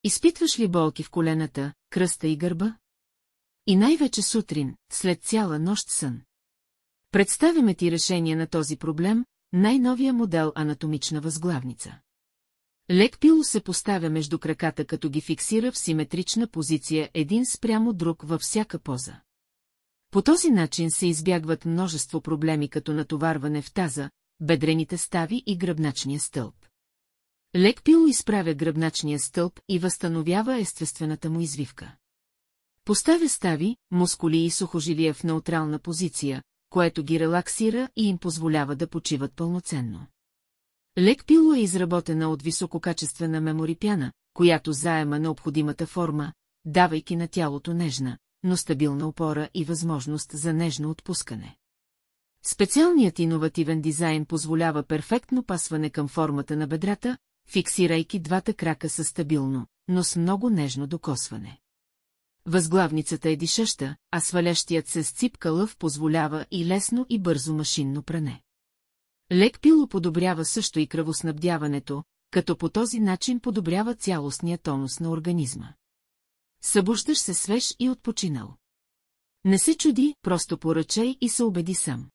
Изпитваш ли болки в колената, кръста и гърба? И най-вече сутрин, след цяла нощ сън. Представяме ти решение на този проблем, най-новия модел анатомична възглавница. Лек пило се поставя между краката, като ги фиксира в симетрична позиция един спрямо друг във всяка поза. По този начин се избягват множество проблеми, като натоварване в таза, бедрените стави и гръбначния стълб. Лек пило изправя гръбначния стълб и възстановява естествената му извивка. Поставя стави, мускули и сухожилия в неутрална позиция, което ги релаксира и им позволява да почиват пълноценно. Лек пило е изработена от висококачествена меморипяна, която заема необходимата форма, давайки на тялото нежна, но стабилна опора и възможност за нежно отпускане. Специалният иновативен дизайн позволява перфектно пасване към формата на бедрата, фиксирайки двата крака със стабилно, но с много нежно докосване. Възглавницата е дишаща, а свалящият се с ципка лъв позволява и лесно и бързо машинно пране. Лек пило подобрява също и кръвоснабдяването, като по този начин подобрява цялостния тонус на организма. Събуждаш се свеж и отпочинал. Не се чуди, просто поръчай и се убеди сам.